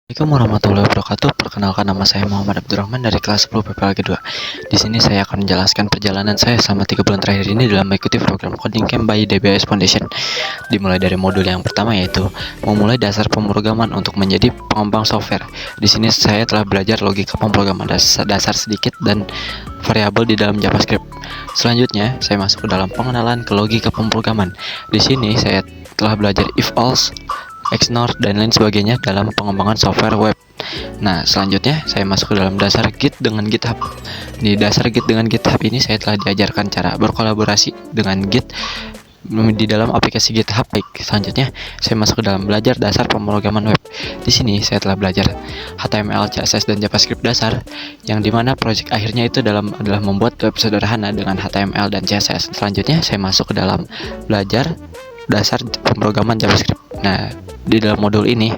Assalamualaikum warahmatullahi wabarakatuh. Perkenalkan, nama saya Muhammad Abdurrahman dari kelas 10 PPLG 2. Di sini saya akan menjelaskan perjalanan saya selama 3 bulan terakhir ini dalam mengikuti program Coding Camp by DBS Foundation. Dimulai dari modul yang pertama, yaitu memulai dasar pemrograman untuk menjadi pengembang software. Di sini saya telah belajar logika pemrograman dasar sedikit dan variabel di dalam JavaScript. Selanjutnya, saya masuk ke dalam pengenalan ke logika pemrograman. Di sini saya telah belajar if else, XNOR, dan lain sebagainya dalam pengembangan software web. Nah, selanjutnya saya masuk ke dalam dasar Git dengan GitHub. Di dasar Git dengan GitHub ini saya telah diajarkan cara berkolaborasi dengan Git di dalam aplikasi GitHub. Baik, selanjutnya saya masuk ke dalam belajar dasar pemrograman web. Di sini saya telah belajar HTML, CSS, dan JavaScript dasar, yang dimana proyek akhirnya itu adalah membuat web sederhana dengan HTML dan CSS. Selanjutnya saya masuk ke dalam belajar dasar pemrograman JavaScript. Nah, di dalam modul ini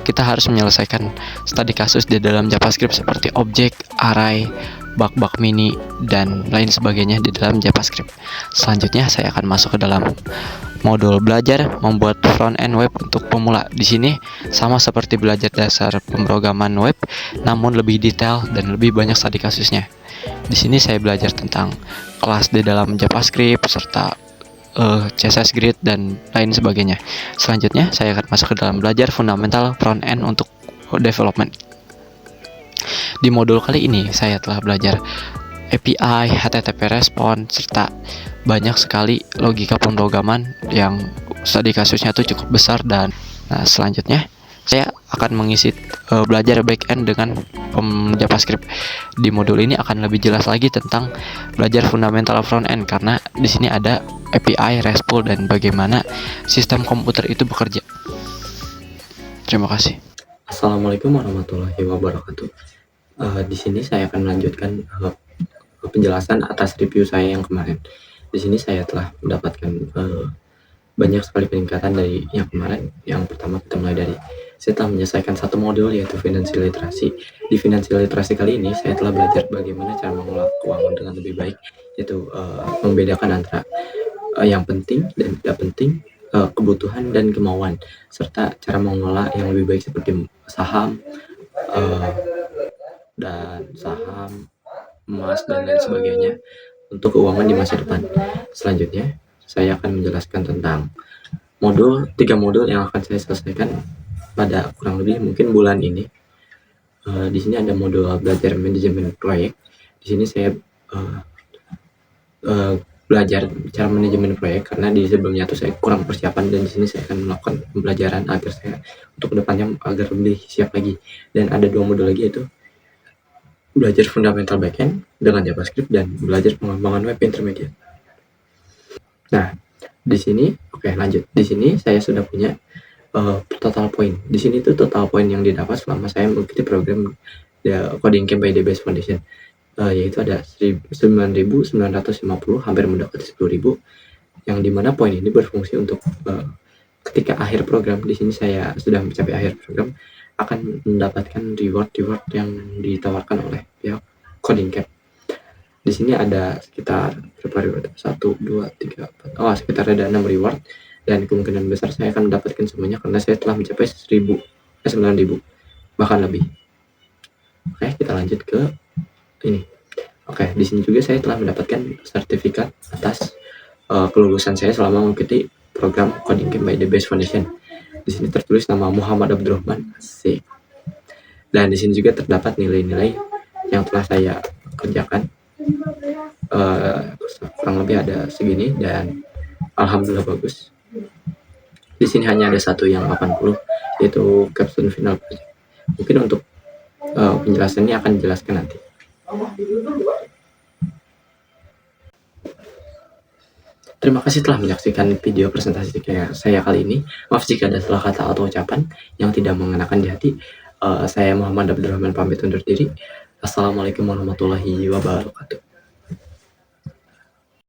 kita harus menyelesaikan studi kasus di dalam JavaScript seperti objek, array, bug mini, dan lain sebagainya di dalam JavaScript. Selanjutnya saya akan masuk ke dalam modul belajar membuat front end web untuk pemula. Di sini sama seperti belajar dasar pemrograman web, namun lebih detail dan lebih banyak studi kasusnya. Di sini saya belajar tentang kelas di dalam JavaScript serta CSS Grid dan lain sebagainya. Selanjutnya saya akan masuk ke dalam belajar fundamental front end untuk development. Di modul kali ini saya telah belajar API, HTTP response, serta banyak sekali logika pemrograman yang studi kasusnya tuh cukup besar. Dan selanjutnya saya akan mengisi belajar backend dengan JavaScript. Di modul ini akan lebih jelas lagi tentang belajar fundamental front end, karena di sini ada API, RESTful, dan bagaimana sistem komputer itu bekerja. Terima kasih. Assalamualaikum warahmatullahi wabarakatuh. Di sini saya akan melanjutkan penjelasan atas review saya yang kemarin. Di sini saya telah mendapatkan banyak sekali peningkatan dari yang kemarin. Yang pertama, kita mulai dari saya telah menyelesaikan satu modul, yaitu financial literacy. Di financial literacy kali ini saya telah belajar bagaimana cara mengelola keuangan dengan lebih baik, yaitu membedakan antara yang penting dan tidak penting, kebutuhan dan kemauan, serta cara mengelola yang lebih baik seperti saham, emas, dan lain sebagainya untuk keuangan di masa depan. Selanjutnya saya akan menjelaskan tentang 3 modul yang akan saya selesaikan pada kurang lebih mungkin bulan ini. Di sini ada modul belajar manajemen proyek. Di sini saya belajar cara manajemen proyek, karena di sebelumnya tuh saya kurang persiapan, dan di sini saya akan melakukan pembelajaran agar saya untuk kedepannya agar lebih siap lagi. Dan ada 2 modul lagi, yaitu belajar fundamental backend dengan JavaScript dan belajar pengembangan web intermediate. Nah, di sini lanjut. Di sini saya sudah punya total point. Di sini tuh total point yang didapat selama saya mengikuti program Coding Camp by DBS Foundation, yaitu ada 9.950, hampir mendekati 10.000, yang dimana poin ini berfungsi untuk ketika akhir program. Di sini saya sudah mencapai akhir program, akan mendapatkan reward yang ditawarkan oleh pihak Coding Camp. Di sini ada sekitar berapa reward? 1, 2, 3, 4. Sekitar ada 6 reward, dan kemungkinan besar saya akan mendapatkan semuanya karena saya telah mencapai 9.000, bahkan lebih. Kita lanjut ke ini. Di sini juga saya telah mendapatkan sertifikat atas kelulusan saya selama mengikuti program Coding Camp by DBS Foundation. Di sini tertulis nama Muhammad Abdurrahman. Asik. Dan di sini juga terdapat nilai-nilai yang telah saya kerjakan. Kurang lebih ada segini, dan alhamdulillah bagus. Di sini hanya ada satu yang 80, yaitu capstone final project. Mungkin untuk penjelasannya akan dijelaskan nanti. Terima kasih telah menyaksikan video presentasi saya kali ini. Maaf jika ada salah kata atau ucapan yang tidak mengenakan di hati. Saya Muhammad Abdurrahman pamit undur diri. Assalamualaikum warahmatullahi wabarakatuh.